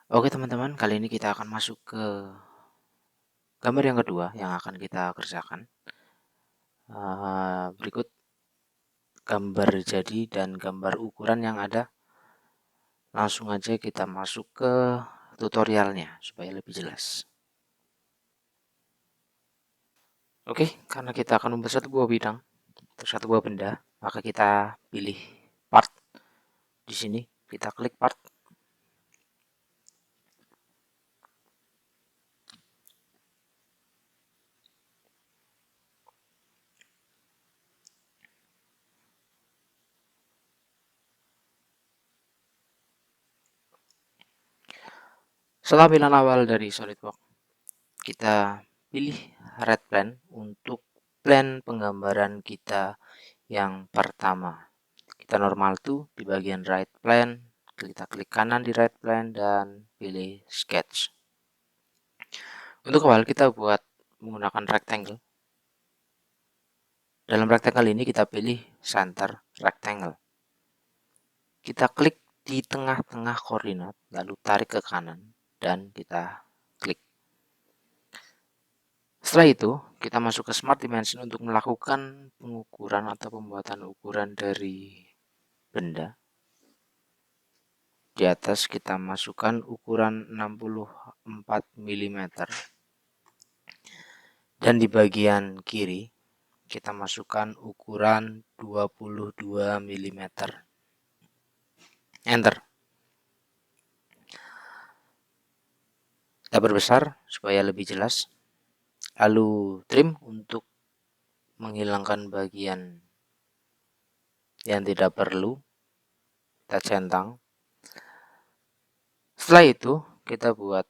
Oke teman-teman, kali ini kita akan masuk ke gambar yang kedua yang akan kita kerjakan. Berikut gambar jadi dan gambar ukuran yang ada. Langsung aja kita masuk ke tutorialnya supaya lebih jelas. Oke, karena kita akan membuat satu buah bidang atau satu buah benda, maka kita pilih part di sini. Kita klik part. Setelah pilihan awal dari SolidWorks, kita pilih red plane untuk plan penggambaran kita yang pertama. Kita normal tuh di bagian right plane, kita klik kanan di right plane dan pilih sketch. Untuk awal kita buat menggunakan rectangle. Dalam rectangle ini kita pilih center rectangle. Kita klik di tengah-tengah koordinat, lalu tarik ke kanan dan kita klik. Setelah itu, kita masuk ke Smart Dimension untuk melakukan pengukuran atau pembuatan ukuran dari benda. Di atas kita masukkan ukuran 64 mm. Dan di bagian kiri kita masukkan ukuran 22 mm. Enter. Kita perbesar supaya lebih jelas. Lalu trim untuk menghilangkan bagian yang tidak perlu. Kita centang. Setelah itu kita buat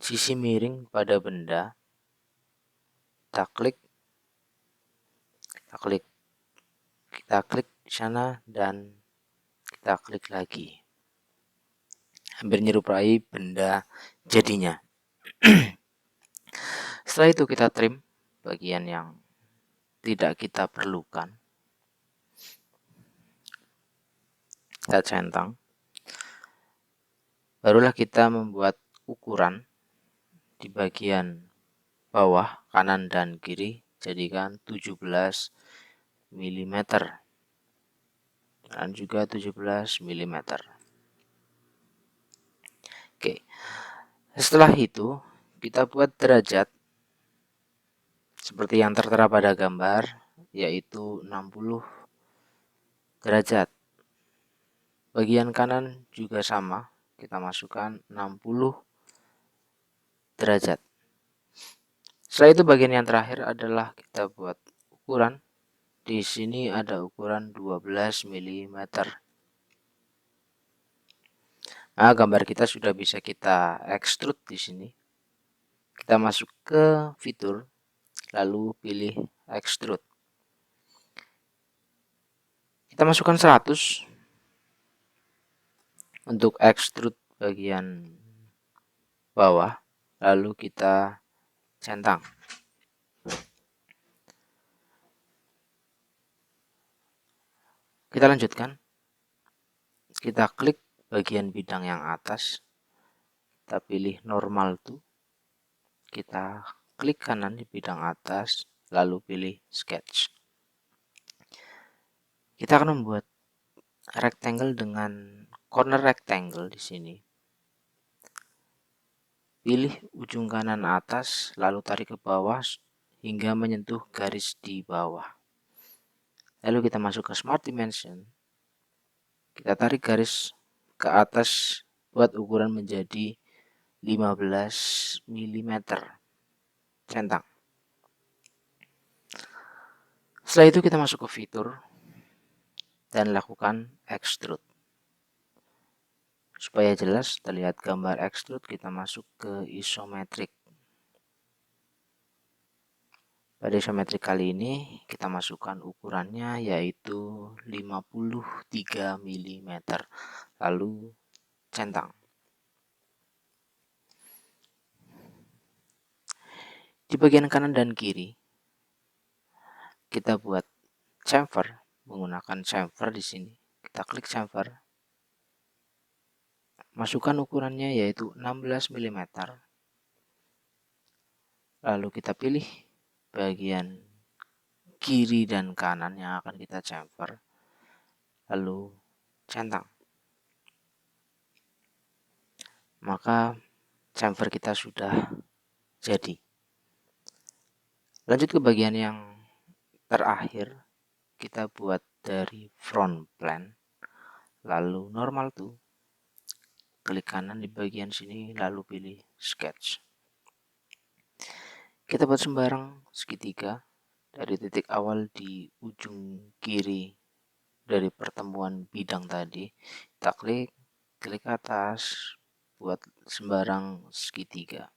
sisi miring pada benda. Kita klik di sana dan kita klik lagi. Hampir menyerupai benda jadinya. Setelah itu kita trim bagian yang tidak kita perlukan. Kita centang. Barulah kita membuat ukuran di bagian bawah kanan dan kiri, jadikan 17 mm dan juga 17 mm. Oke. Setelah itu kita buat derajat seperti yang tertera pada gambar, yaitu 60 derajat. Bagian kanan juga sama, kita masukkan 60 derajat. Setelah itu bagian yang terakhir adalah kita buat ukuran. Di sini ada ukuran 12 mm. Nah, gambar kita sudah bisa kita extrude di sini. Kita masuk ke fitur, lalu pilih extrude. Kita masukkan 100 untuk extrude bagian bawah, lalu kita centang. Kita lanjutkan. Kita klik bagian bidang yang atas. Kita pilih normal to. Kita klik kanan di bidang atas, lalu pilih sketch. Kita akan membuat rectangle dengan corner rectangle di sini. Pilih ujung kanan atas, lalu tarik ke bawah hingga menyentuh garis di bawah. Lalu kita masuk ke Smart Dimension. Kita tarik garis ke atas buat ukuran menjadi 15 mm. Centang. Setelah itu kita masuk ke fitur dan lakukan extrude. Supaya jelas terlihat gambar extrude, kita masuk ke isometrik. Pada isometrik kali ini kita masukkan ukurannya yaitu 53 mm. Lalu centang. Di bagian kanan dan kiri kita buat chamfer menggunakan chamfer di sini. Kita klik chamfer. Masukkan ukurannya yaitu 16 mm. Lalu kita pilih bagian kiri dan kanan yang akan kita chamfer. Lalu centang. Maka chamfer kita sudah jadi. Lanjut ke bagian yang terakhir, kita buat dari front plan. Lalu normal to, klik kanan di bagian sini, lalu pilih sketch. Kita buat sembarang segitiga dari titik awal di ujung kiri dari pertemuan bidang tadi. Kita klik atas, buat sembarang segitiga.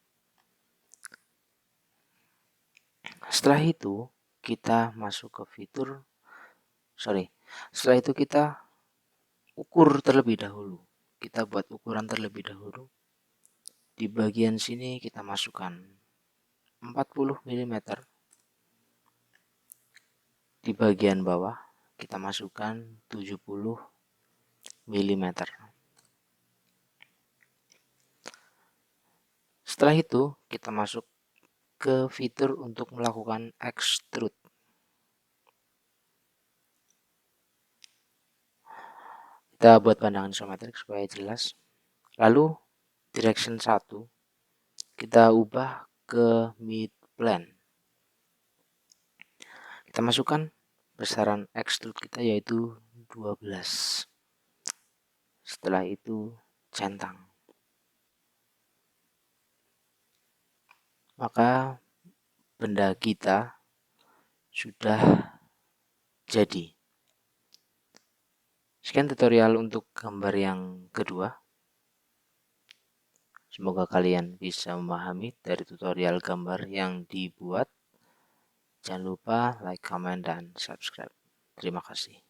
Setelah itu kita masuk ke fitur, setelah itu kita ukur terlebih dahulu. Kita buat ukuran terlebih dahulu. Di bagian sini kita masukkan 40 mm. Di bagian bawah kita masukkan 70 mm. Setelah itu kita masuk ke fitur untuk melakukan extrude. Kita buat pandangan isometrik supaya jelas. Lalu direction 1 kita ubah ke mid plane. Kita masukkan besaran extrude kita yaitu 12. Setelah itu centang. Maka benda kita sudah jadi. Sekian tutorial untuk gambar yang kedua. Semoga kalian bisa memahami dari tutorial gambar yang dibuat. Jangan lupa like, comment, dan subscribe. Terima kasih.